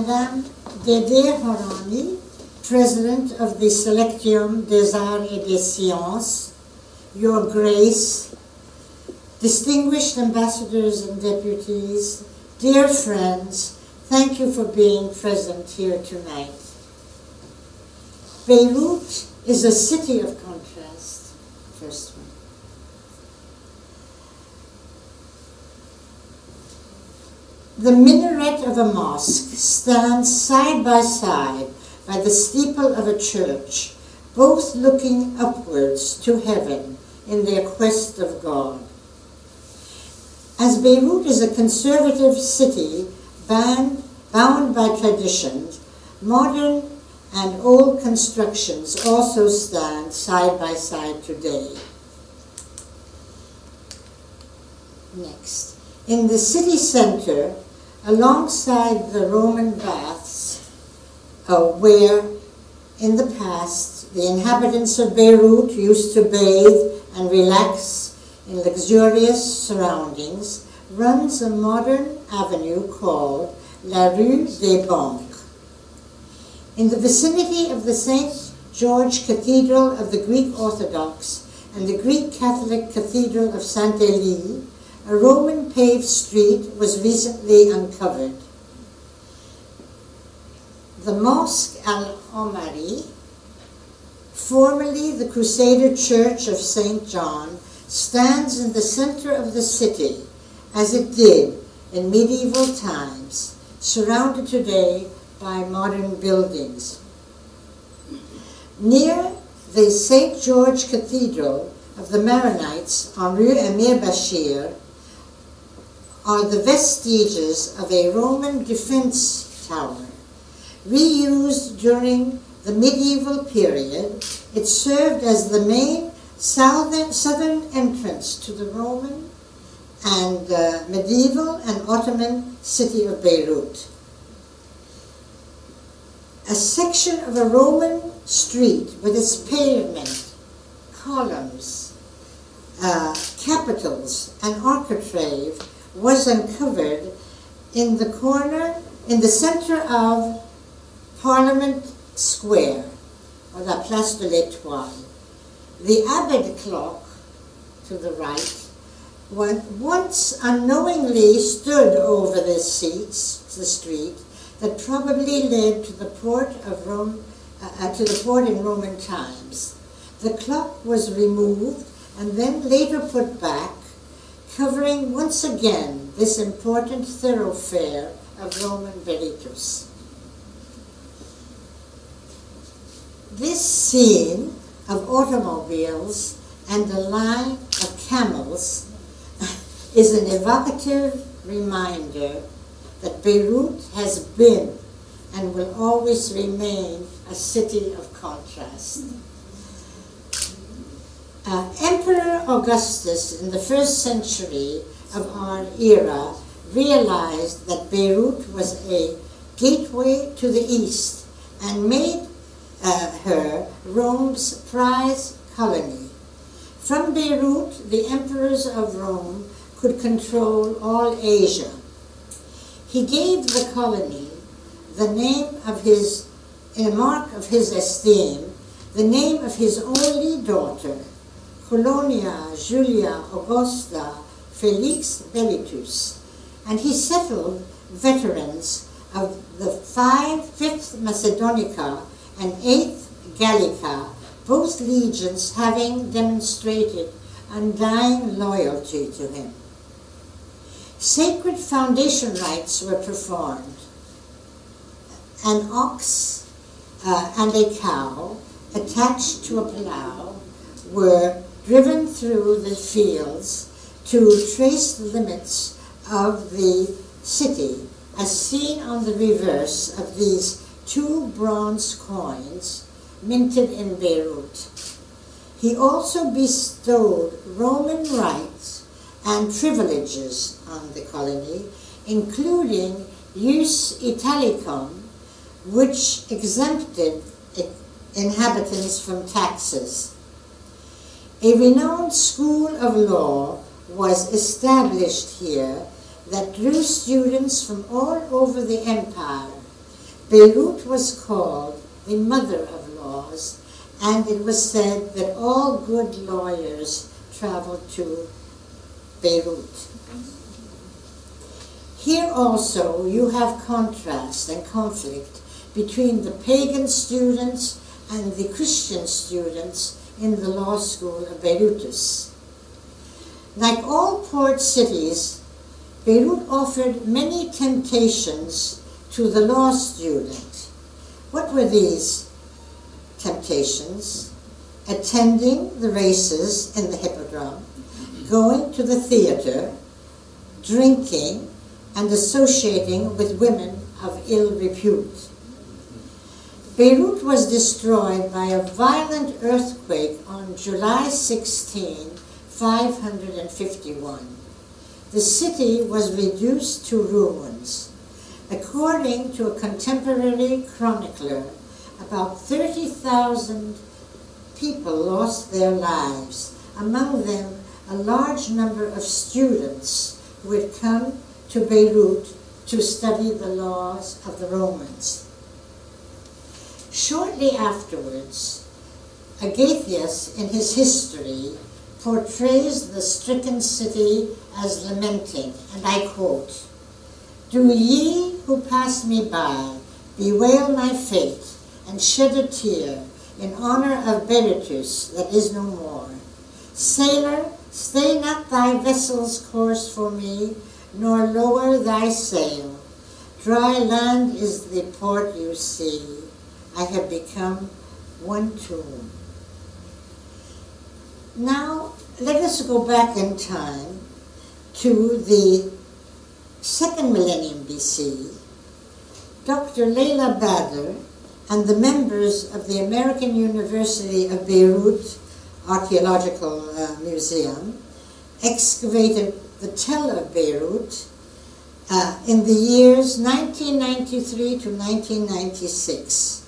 Madame Dédé Hourani, President of the Selecteum des Arts et des Sciences, Your Grace, distinguished ambassadors and deputies, dear friends, thank you for being present here tonight. Beirut is a city of contrast. First one. The minaret of a mosque stands side by the steeple of a church, both looking upwards to heaven in their quest of God. As Beirut is a conservative city bound by traditions, modern and old constructions also stand side by side today. Next. In the city center, alongside the Roman baths, where in the past the inhabitants of Beirut used to bathe and relax in luxurious surroundings, runs a modern avenue called La Rue des Banques. In the vicinity of the St. George Cathedral of the Greek Orthodox and the Greek Catholic Cathedral of Saint-Élie, a Roman paved street was recently uncovered. The Mosque al-Omari, formerly the Crusader Church of St. John, stands in the center of the city, as it did in medieval times, surrounded today by modern buildings. Near the St. George Cathedral of the Maronites on Rue Emir Bashir are the vestiges of a Roman defense tower. Reused during the medieval period, it served as the main southern entrance to the Roman and medieval and Ottoman city of Beirut. A section of a Roman street with its pavement, columns, capitals, and architrave was uncovered in the center of Parliament Square, or la Place de l'Étoile. The Abbot clock, to the right, once unknowingly stood over the street that probably led to the port of Rome, to the port in Roman times. The clock was removed and then later put back, covering once again this important thoroughfare of Roman Berytus. This scene of automobiles and a line of camels is an evocative reminder that Beirut has been and will always remain a city of contrast. Emperor Augustus in the 1st century of our era realized that Beirut was a gateway to the east and made her Rome's prize colony. From Beirut, the emperors of Rome could control all Asia. He gave the colony the name of in a mark of his esteem, the name of his only daughter, Colonia Julia Augusta Felix Berytus, and he settled veterans of the 5th Macedonica and 8th Gallica, both legions having demonstrated undying loyalty to him. Sacred foundation rites were performed. An ox and a cow attached to a plow were driven through the fields to trace the limits of the city, as seen on the reverse of these 2 bronze coins minted in Beirut. He also bestowed Roman rights and privileges on the colony, including Ius Italicum, which exempted inhabitants from taxes. A renowned school of law was established here that drew students from all over the empire Beirut was called the mother of laws, and it was said that all good lawyers traveled to Beirut. Here also you have contrast and conflict between the pagan students and the Christian students in the law school of Beirutus. Like all port cities, Beirut offered many temptations to the law student. What were these temptations? Attending the races in the hippodrome, going to the theater, drinking, and associating with women of ill repute. Beirut was destroyed by a violent earthquake on July 16, 551. The city was reduced to ruins. According to a contemporary chronicler, about 30,000 people lost their lives, among them a large number of students who had come to Beirut to study the laws of the Romans. Shortly afterwards, Agathias, in his history, portrays the stricken city as lamenting, and I quote, "Do ye who pass me by bewail my fate and shed a tear in honor of Berytus that is no more. Sailor, stay not thy vessel's course for me, nor lower thy sail. Dry land is the port you see. I have become one tomb." Now, let us go back in time to the 2nd millennium BC. Dr. Leila Badr and the members of the American University of Beirut Archaeological Museum excavated the Tell of Beirut in the years 1993 to 1996.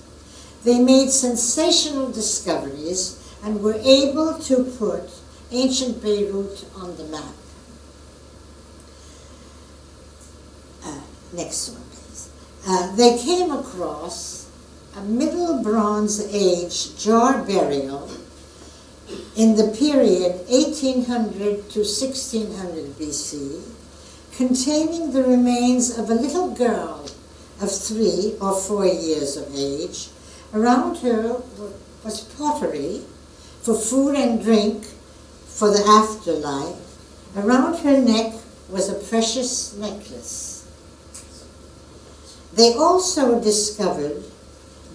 They made sensational discoveries and were able to put ancient Beirut on the map. Next one, please. They came across a Middle Bronze Age jar burial in the period 1800 to 1600 BC, containing the remains of a little girl of 3 or 4 years of age. Around her was pottery for food and drink for the afterlife. Around her neck was a precious necklace. They also discovered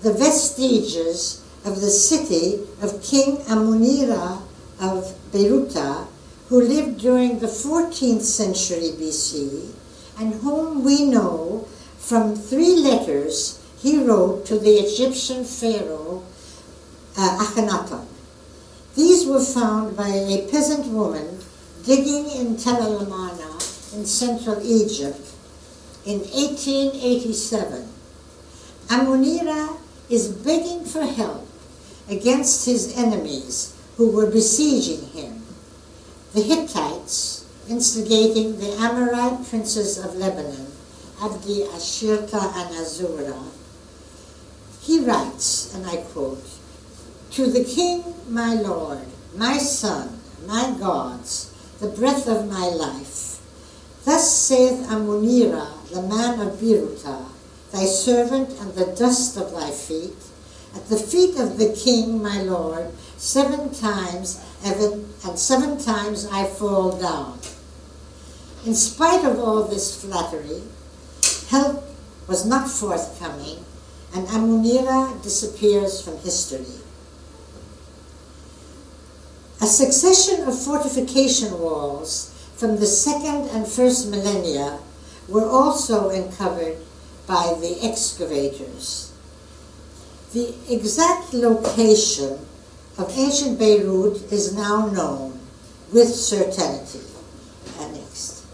the vestiges of the city of King Amunira of Beiruta, who lived during the 14th century BC, and whom we know from 3 letters he wrote to the Egyptian pharaoh Akhenaton. These were found by a peasant woman digging in Tel el-Amarna in central Egypt in 1887. Amunira is begging for help against his enemies who were besieging him, the Hittites instigating the Amorite princes of Lebanon, Abdi, Ashirta, and Azura. He writes, and I quote, "To the king, my lord, my son, my gods, the breath of my life, thus saith Amunira, the man of Beiruta, thy servant and the dust of thy feet, at the feet of the king, my lord, 7 times, and 7 times I fall down." In spite of all this flattery, help was not forthcoming, and Amunira disappears from history. A succession of fortification walls from the 2nd and 1st millennia were also uncovered by the excavators. The exact location of ancient Beirut is now known with certainty. Next.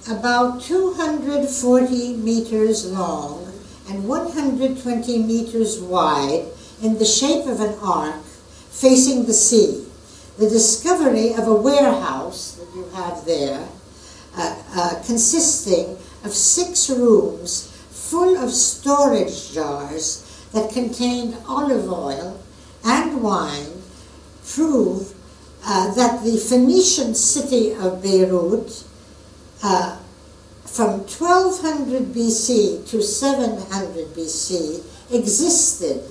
About 240 meters long and 120 meters wide, in the shape of an arc facing the sea. The discovery of a warehouse that you have there, consisting of 6 rooms full of storage jars that contained olive oil and wine, prove that the Phoenician city of Beirut, from 1200 BC to 700 BC, existed,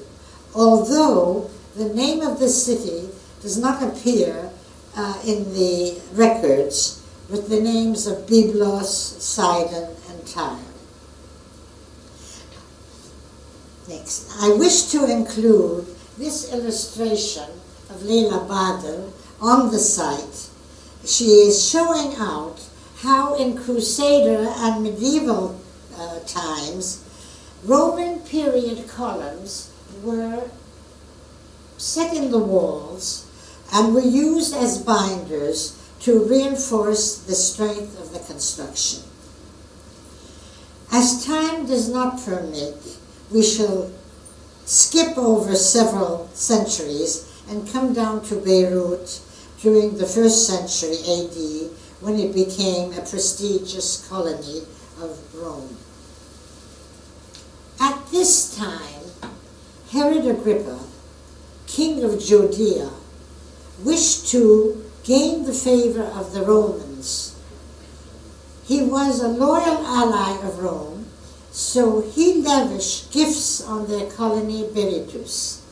although the name of the city does not appear in the records with the names of Byblos, Sidon, and Tyre. Next, I wish to include this illustration of Leila Badr on the site. She is showing out how in Crusader and medieval times, Roman period columns were set in the walls and were used as binders to reinforce the strength of the construction. As time does not permit, we shall skip over several centuries and come down to Beirut during the 1st century AD, when it became a prestigious colony of Rome. At this time, Herod Agrippa, king of Judea, wished to gain the favor of the Romans. He was a loyal ally of Rome, so he lavished gifts on their colony Berytus.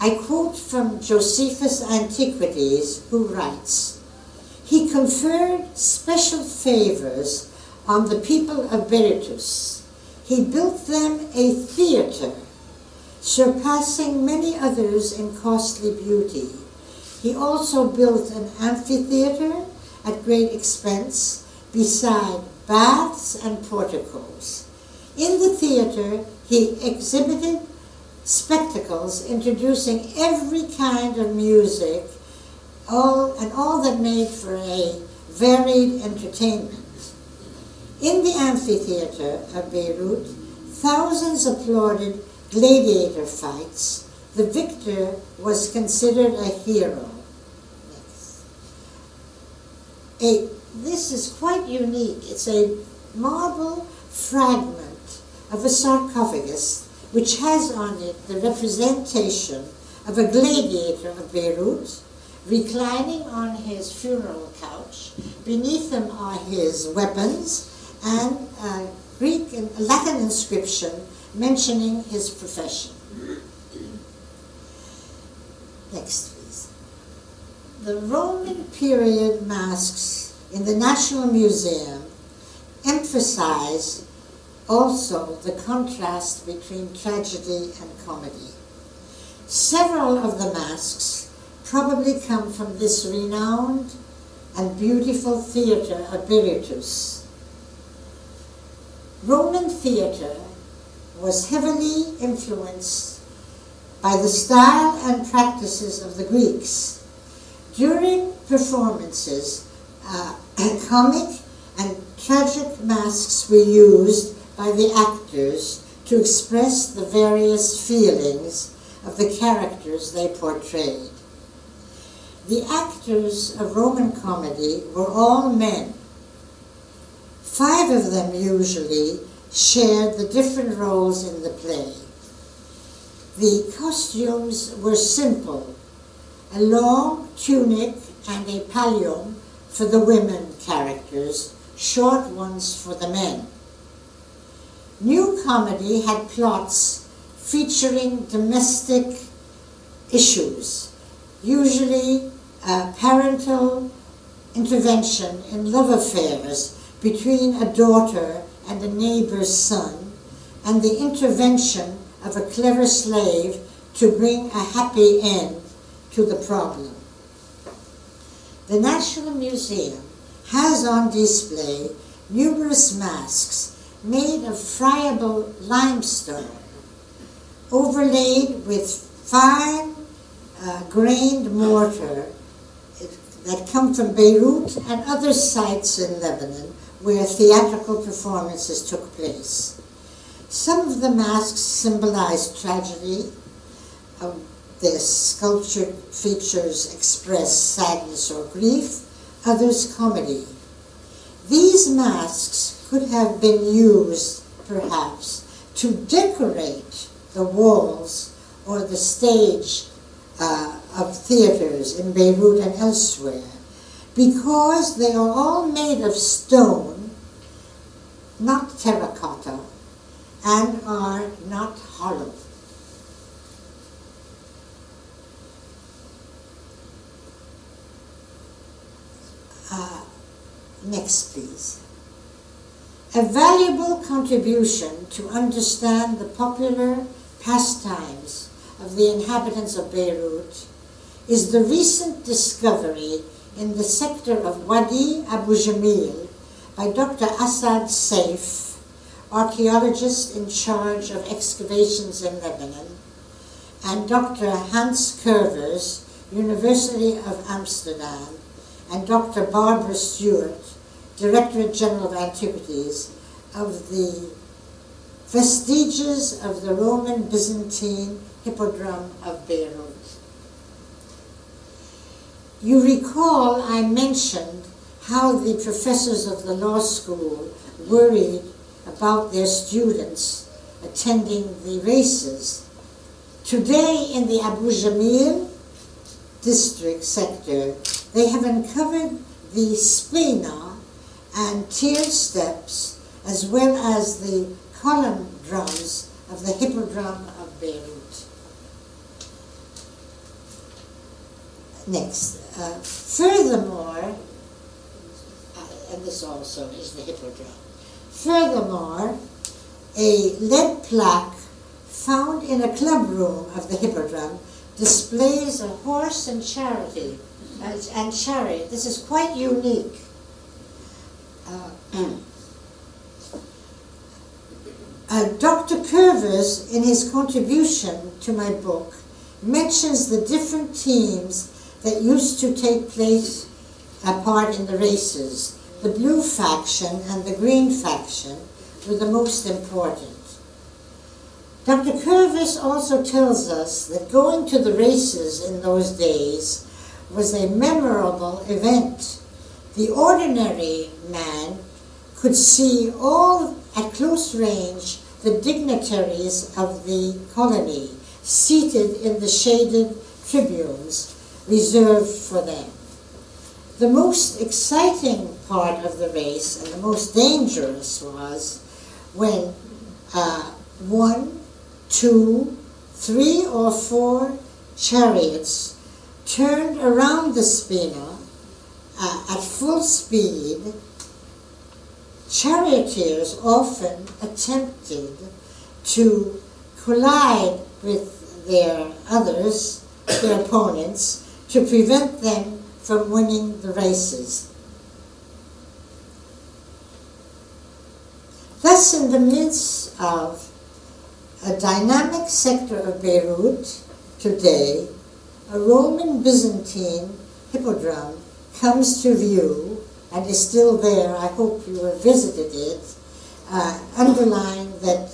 I quote from Josephus' Antiquities, who writes, "He conferred special favors on the people of Berytus. He built them a theater, surpassing many others in costly beauty. He also built an amphitheater at great expense, beside baths and porticos. In the theater, he exhibited spectacles introducing every kind of music, all that made for a varied entertainment. In the amphitheater of Beirut, thousands applauded gladiator fights. The victor was considered a hero." This is quite unique. It's a marble fragment of a sarcophagus which has on it the representation of a gladiator of Beirut, reclining on his funeral couch. Beneath him are his weapons and a Greek and Latin inscription mentioning his profession. Next, please. The Roman period masks in the National Museum emphasize also the contrast between tragedy and comedy. Several of the masks probably come from this renowned and beautiful theater of Berytus. Roman theater was heavily influenced by the style and practices of the Greeks. During performances, comic and tragic masks were used by the actors to express the various feelings of the characters they portrayed. The actors of Roman comedy were all men. 5 of them usually shared the different roles in the play. The costumes were simple: a long tunic and a pallium for the women characters, short ones for the men. New comedy had plots featuring domestic issues, usually parental intervention in love affairs between a daughter and a neighbor's son, and the intervention of a clever slave to bring a happy end to the problem. The National Museum has on display numerous masks made of friable limestone, overlaid with fine grained mortar that come from Beirut and other sites in Lebanon where theatrical performances took place. Some of the masks symbolize tragedy. Their sculptured features express sadness or grief, others comedy. These masks could have been used, perhaps, to decorate the walls or the stage of theaters in Beirut and elsewhere, because they are all made of stone, not terracotta, and are not hollow. Next, please. A valuable contribution to understand the popular pastimes of the inhabitants of Beirut is the recent discovery in the sector of Wadi Abu Jamil by Dr. Asad Saif, archaeologist in charge of excavations in Lebanon, and Dr. Hans Curvers, University of Amsterdam, and Dr. Barbara Stewart, Directorate General of Antiquities, of the vestiges of the Roman Byzantine Hippodrome of Beirut. You recall I mentioned how the professors of the law school worried about their students attending the races. Today in the Abu Jamil district sector, they have uncovered the splena and tiered steps, as well as the column drums of the Hippodrome of Beirut. Next. Furthermore, and this also is the Hippodrome. Furthermore, a lead plaque found in a club room of the Hippodrome displays a horse and chariot. This is quite unique. Dr. Curvers, in his contribution to my book, mentions the different teams that used to take part in the races. The blue faction and the green faction were the most important. Dr. Curvers also tells us that going to the races in those days was a memorable event. The ordinary man could see all at close range the dignitaries of the colony seated in the shaded tribunes reserved for them. The most exciting part of the race and the most dangerous was when 1, 2, 3, or 4 chariots turned around the spina at full speed. Charioteers often attempted to collide with their opponents, to prevent them from winning the races. Thus, in the midst of a dynamic sector of Beirut today, a Roman Byzantine hippodrome comes to view and is still there. I hope you have visited it, underlying that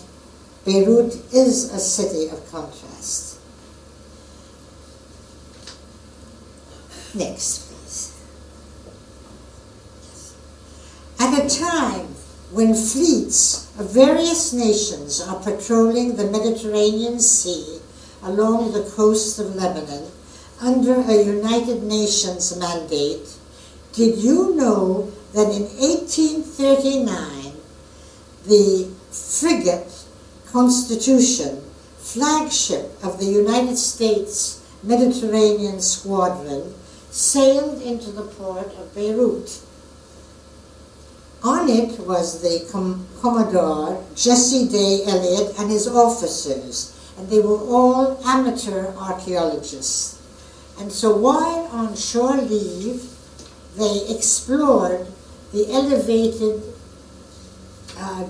Beirut is a city of contrast. Next, please. At a time when fleets of various nations are patrolling the Mediterranean Sea along the coast of Lebanon under a United Nations mandate, did you know that in 1839 the frigate Constitution, flagship of the United States Mediterranean Squadron, sailed into the port of Beirut? On it was the Commodore Jesse Day Elliott and his officers, and they were all amateur archaeologists. And so while on shore leave, they explored the elevated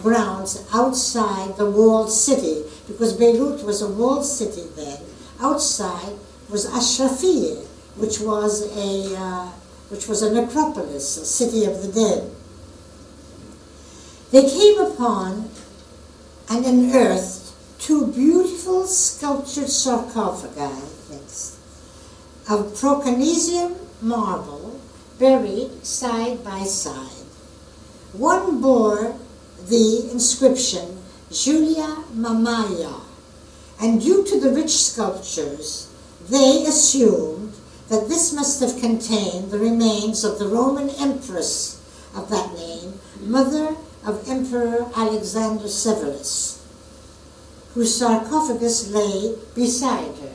grounds outside the walled city, because Beirut was a walled city then. Outside was Ashrafiyeh, which was a necropolis, a city of the dead. They came upon and unearthed 2 beautiful sculptured sarcophagi of Proconnesian marble, buried side by side. One bore the inscription, Julia Mamaya, and due to the rich sculptures, they assumed that this must have contained the remains of the Roman empress of that name, mother of Emperor Alexander Severus, whose sarcophagus lay beside her.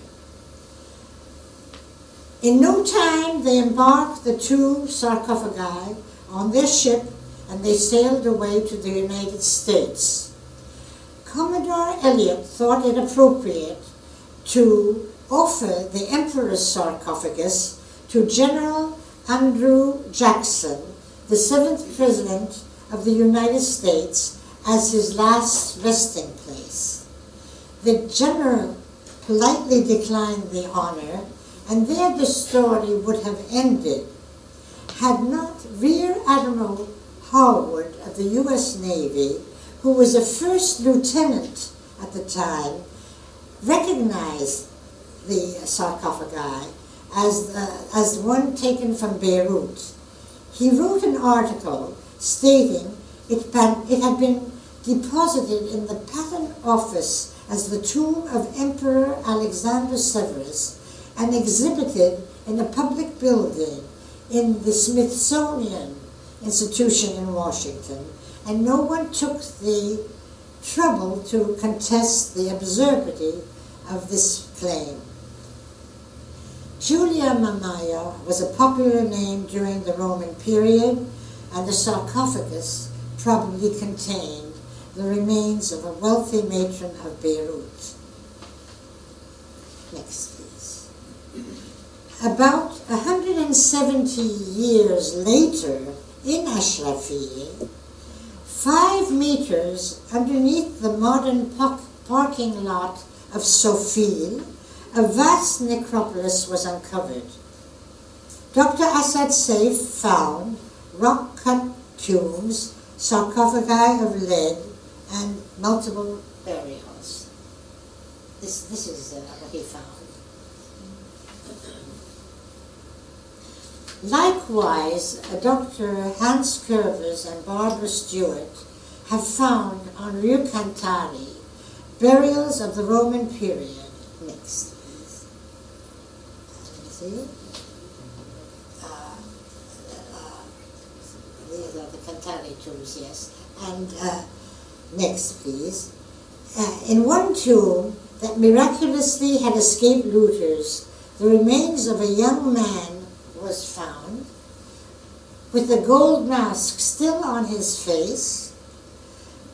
In no time, they embarked the two sarcophagi on their ship, and they sailed away to the United States. Commodore Elliot thought it appropriate to offer the emperor's sarcophagus to General Andrew Jackson, the 7th President of the United States, as his last resting place. The general politely declined the honor, and there the story would have ended had not Rear Admiral Harwood of the U.S. Navy, who was a first lieutenant at the time, recognized the sarcophagi as one taken from Beirut. He wrote an article stating it had been deposited in the Patent Office as the tomb of Emperor Alexander Severus and exhibited in a public building in the Smithsonian Institution in Washington, and no one took the trouble to contest the absurdity of this claim. Julia Mamaya was a popular name during the Roman period, and the sarcophagus probably contained the remains of a wealthy matron of Beirut. Next, please. About 170 years later, in Ashrafiyeh, 5 meters underneath the modern parking lot of Sofil, a vast necropolis was uncovered. Dr. Asad Saif found rock-cut tombs, sarcophagi of lead, and multiple burials. This is what he found. Likewise, Dr. Hans Curvers and Barbara Stewart have found on Rio Cantari burials of the Roman period. Next, please. See? These are the Cantari tombs, yes. And next, please. In one tomb that miraculously had escaped looters, the remains of a young man was found, with a gold mask still on his face,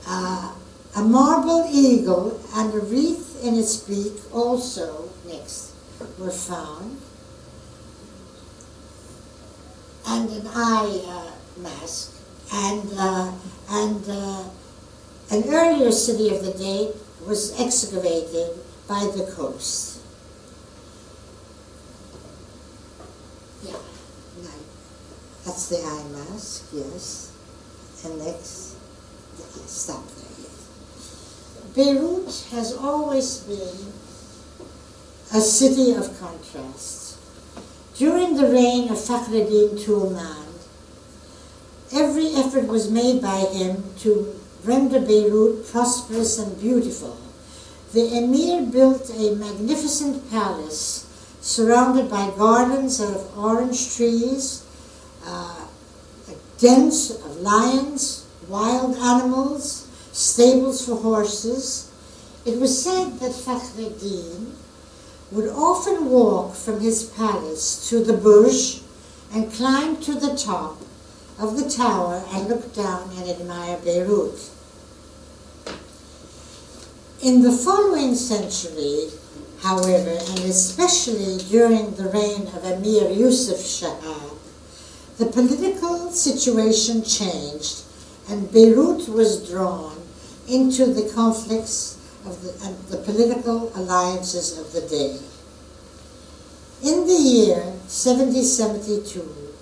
a marble eagle and a wreath in its beak also, next, were found, and an eye mask, and an earlier city of the date was excavated by the coast. Yeah, no, that's the eye mask, yes. And next, stop there, yes. Beirut has always been a city of contrasts. During the reign of Fakhreddin Tuman, every effort was made by him to render Beirut prosperous and beautiful. The emir built a magnificent palace surrounded by gardens of orange trees, dens of lions, wild animals, stables for horses. It was said that Fakhreddin would often walk from his palace to the Burj and climb to the top of the tower and look down and admire Beirut. In the following century, however, and especially during the reign of Emir Yusuf Shahab, the political situation changed and Beirut was drawn into the conflicts of the political alliances of the day. In the year 1772,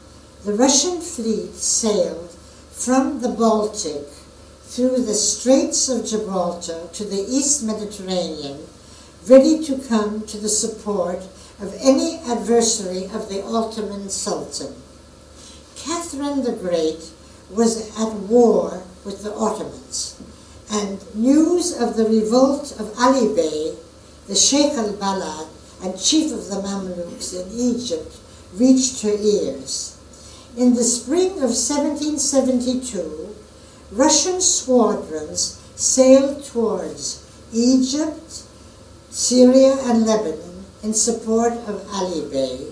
the Russian fleet sailed from the Baltic through the Straits of Gibraltar to the East Mediterranean, ready to come to the support of any adversary of the Ottoman Sultan. Catherine the Great was at war with the Ottomans, and news of the revolt of Ali Bey, the Sheikh al-Balad and chief of the Mamluks in Egypt, reached her ears. In the spring of 1772, Russian squadrons sailed towards Egypt, Syria, and Lebanon in support of Ali Bey.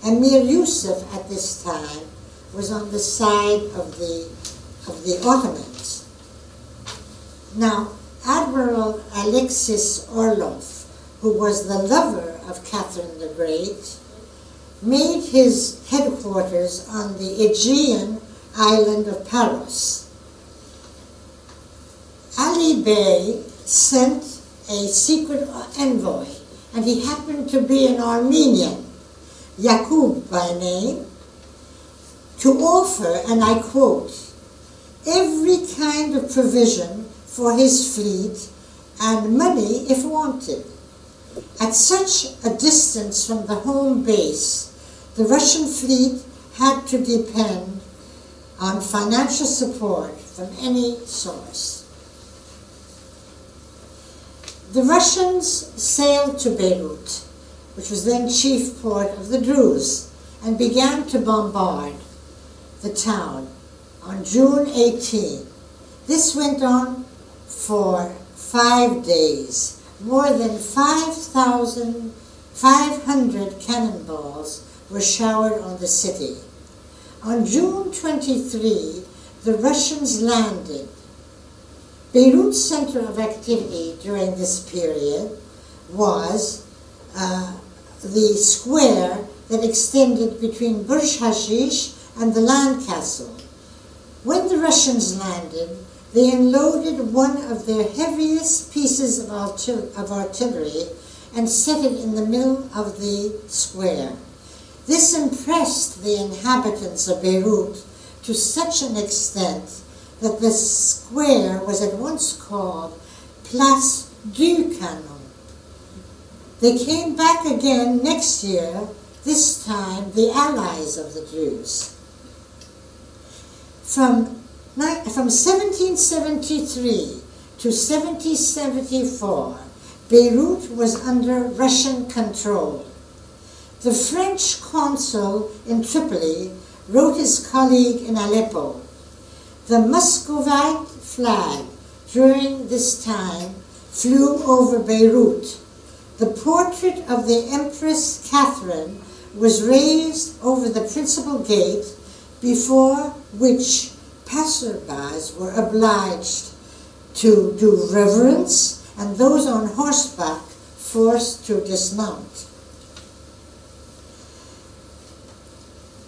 Emir Yusuf at this time was on the side of the Ottomans. Now, Admiral Alexis Orlov, who was the lover of Catherine the Great, made his headquarters on the Aegean island of Paros. Ali Bey sent a secret envoy, and he happened to be an Armenian, Yaqub by name, to offer, and I quote, every kind of provision for his fleet and money if wanted. At such a distance from the home base, the Russian fleet had to depend on financial support from any source. The Russians sailed to Beirut, which was then chief port of the Druze, and began to bombard the town on June 18. This went on for 5 days. More than 5,500 cannonballs were showered on the city. On June 23, the Russians landed. Beirut's center of activity during this period was the square that extended between Burj Hashish and the Land Castle. When the Russians landed, they unloaded one of their heaviest pieces of artillery and set it in the middle of the square. This impressed the inhabitants of Beirut to such an extent that the square was at once called Place du Canon. They came back again next year, this time the allies of the Druze. From 1773 to 1774, Beirut was under Russian control. The French consul in Tripoli wrote his colleague in Aleppo, "The Muscovite flag during this time flew over Beirut. The portrait of the Empress Catherine was raised over the principal gate, before which passersby were obliged to do reverence, and those on horseback forced to dismount."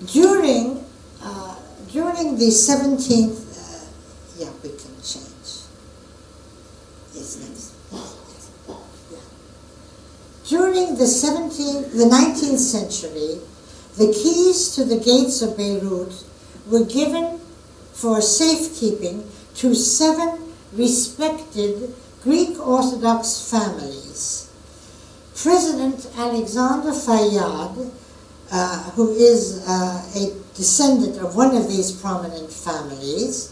During the 17th, we can change. Yes, next. Yeah. During the 19th century, the keys to the gates of Beirut were given for safekeeping to 7 respected Greek Orthodox families. President Alexander Fayyad, who is a descendant of one of these prominent families,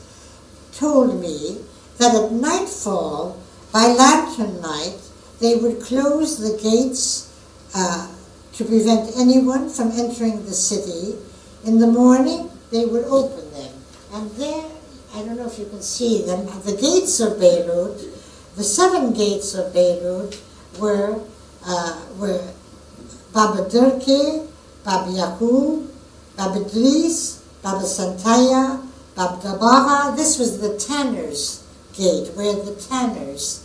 told me that at nightfall, by lantern night, they would close the gates to prevent anyone from entering the city. In the morning, they would open them. And there, I don't know if you can see them, the gates of Beirut, the 7 gates of Beirut were Baba Durke, Bab Yaqub, Bab Idris, Bab Santaya, Bab Dabara. This was the Tanner's gate, where the tanners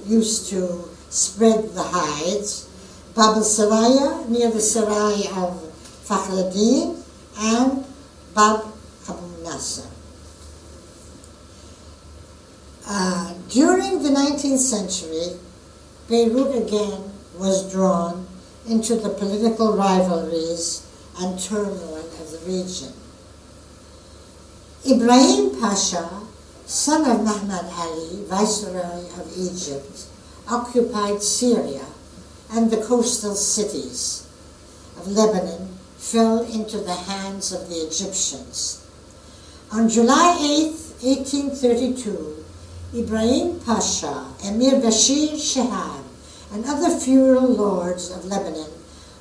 used to spread the hides. Bab Saraya, near the Sarai of Fakhreddin, and Bab Abu Nasser. During the 19th century, Beirut again was drawn into the political rivalries and turmoil of the region. Ibrahim Pasha, son of Muhammad Ali, Viceroy of Egypt, occupied Syria, and the coastal cities of Lebanon fell into the hands of the Egyptians. On July 8, 1832, Ibrahim Pasha, Emir Bashir Shihab, and other feudal lords of Lebanon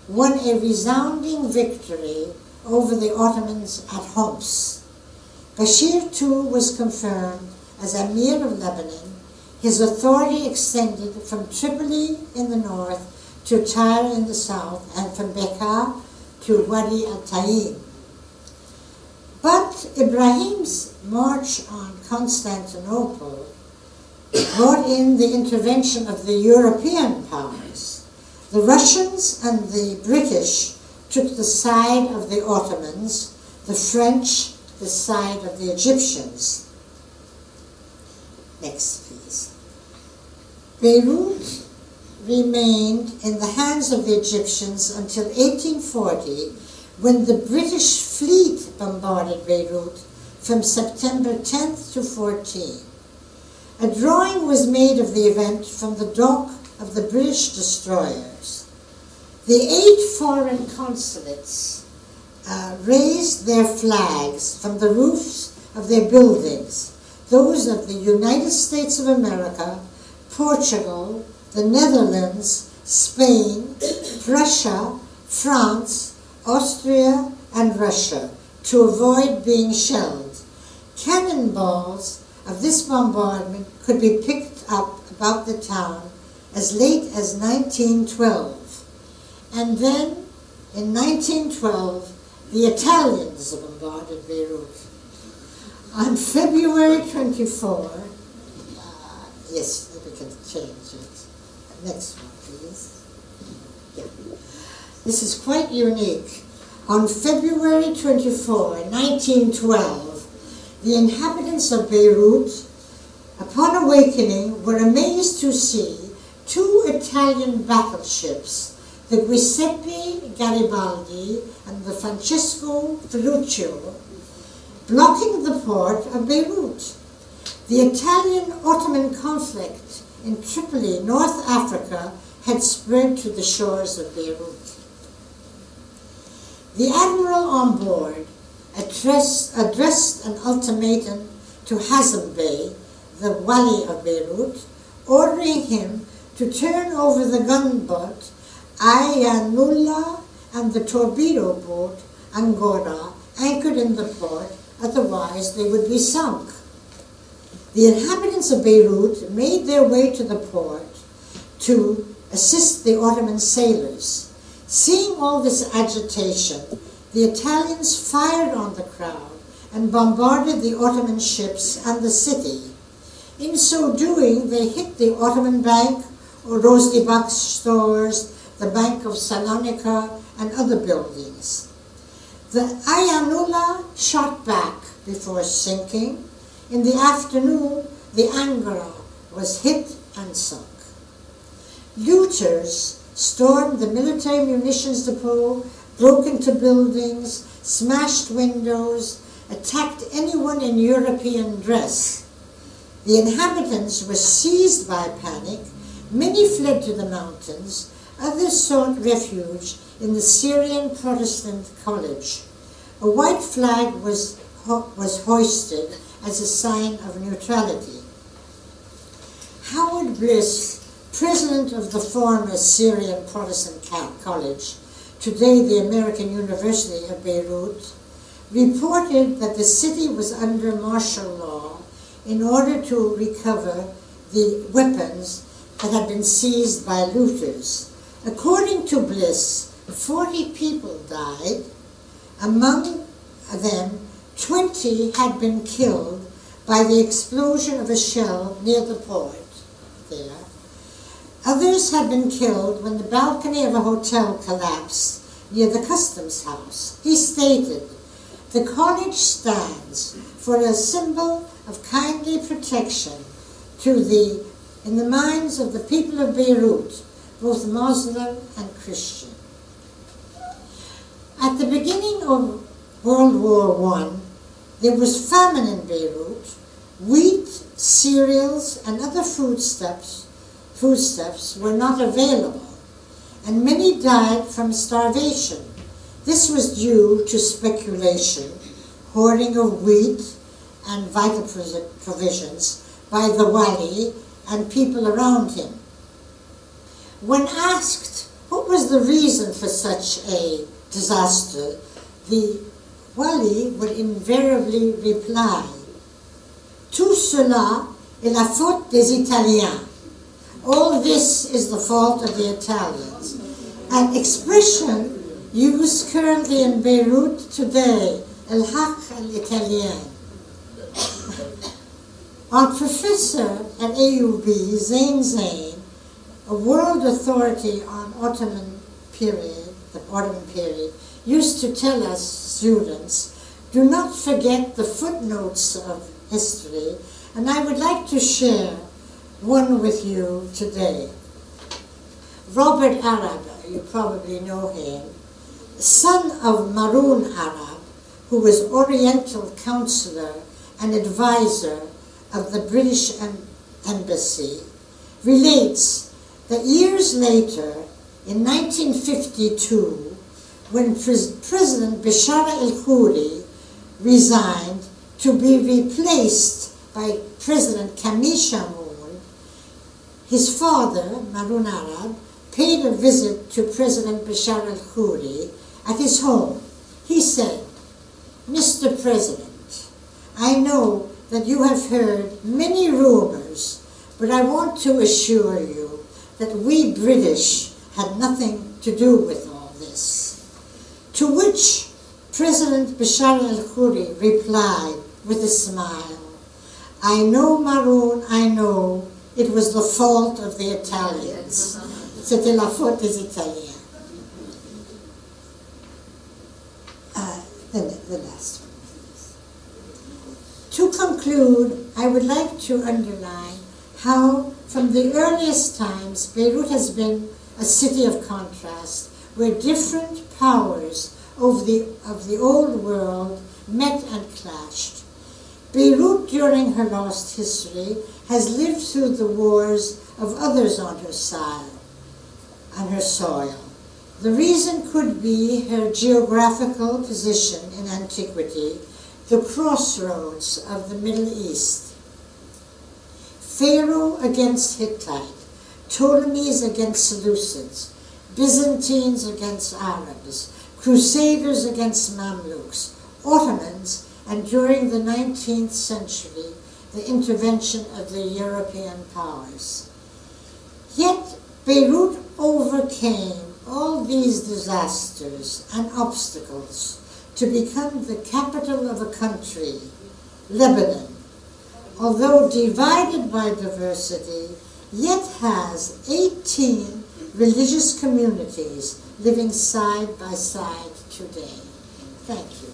won a resounding victory over the Ottomans at Homs. Bashir too was confirmed as Emir of Lebanon. His authority extended from Tripoli in the north to Tyre in the south, and from Bekaa to Wadi al-Tayin. But Ibrahim's march on Constantinople brought in the intervention of the European powers. The Russians and the British took the side of the Ottomans, the French the side of the Egyptians. Next, please. Beirut remained in the hands of the Egyptians until 1840, when the British fleet bombarded Beirut from September 10th to 14th. A drawing was made of the event from the dock of the British destroyers. The 8 foreign consulates raised their flags from the roofs of their buildings, those of the United States of America, Portugal, the Netherlands, Spain, Prussia, France, Austria, and Russia, to avoid being shelled. Cannonballs of this bombardment could be picked up about the town as late as 1912. And then, in 1912, the Italians bombarded Beirut. On February 24, yes, we can change it. Next one, please. Yeah. This is quite unique. On February 24, 1912, the inhabitants of Beirut, upon awakening, were amazed to see 2 Italian battleships, the Giuseppe Garibaldi and the Francesco Ferruccio, blocking the port of Beirut. The Italian-Ottoman conflict in Tripoli, North Africa, had spread to the shores of Beirut. The admiral on board addressed an ultimatum to Hazem Bey, the wali of Beirut, ordering him to turn over the gunboat Ayanullah and the torpedo boat Angora, anchored in the port, otherwise they would be sunk. The inhabitants of Beirut made their way to the port to assist the Ottoman sailors. Seeing all this agitation, the Italians fired on the crowd and bombarded the Ottoman ships and the city. In so doing, they hit the Ottoman Bank, Rozdibak stores, the Bank of Salonika, and other buildings. The Ayanullah shot back before sinking. In the afternoon, the Angora was hit and sunk. Looters stormed the military munitions depot, broke into buildings, smashed windows, attacked anyone in European dress. The inhabitants were seized by panic. Many fled to the mountains. Others sought refuge in the Syrian Protestant College. A white flag was hoisted as a sign of neutrality. Howard Bliss, president of the former Syrian Protestant College, today the American University of Beirut, reported that the city was under martial law in order to recover the weapons that had been seized by looters. According to Bliss, 40 people died. Among them, 20 had been killed by the explosion of a shell near the port there. Others had been killed when the balcony of a hotel collapsed near the customs house. He stated, "The college stands for a symbol of kindly protection in the minds of the people of Beirut, both Muslim and Christian." At the beginning of World War I, there was famine in Beirut. Wheat, cereals, and other foodstuffs were not available, and many died from starvation. This was due to speculation, hoarding of wheat and vital provisions by the wali and people around him. When asked what was the reason for such a disaster, the wali would invariably reply, "Tout cela est la faute des Italiens." All this is the fault of the Italians. An expression used currently in Beirut today, el haq al-Italien. Our professor at AUB, Zain, a world authority on the Ottoman period, used to tell us students, do not forget the footnotes of history, and I would like to share one with you today. Robert Arab, you probably know him, son of Maroon Arab, who was Oriental counselor and advisor of the British Embassy, relates that years later, in 1952, when President Bashar al-Khoury resigned to be replaced by President Camille Chamoun, his father, Maroon Arab, paid a visit to President Bashar al-Khoury at his home. He said, "Mr. President, I know that you have heard many rumors, but I want to assure you that we British had nothing to do with all this." To which President Bashar al-Khoury replied with a smile, "I know, Maroon, I know, it was the fault of the Italians." C'était la faute des Italiens. The last one. To conclude, I would like to underline how, from the earliest times, Beirut has been a city of contrast, where different powers of the old world met and clashed. Beirut, during her lost history, has lived through the wars of others on her soil. The reason could be her geographical position in antiquity, the crossroads of the Middle East. Pharaoh against Hittite, Ptolemies against Seleucids, Byzantines against Arabs, Crusaders against Mamluks, Ottomans, and during the 19th century, the intervention of the European powers. Yet Beirut overcame all these disasters and obstacles to become the capital of a country, Lebanon, although divided by diversity, yet has 18 religious communities living side by side today. Thank you.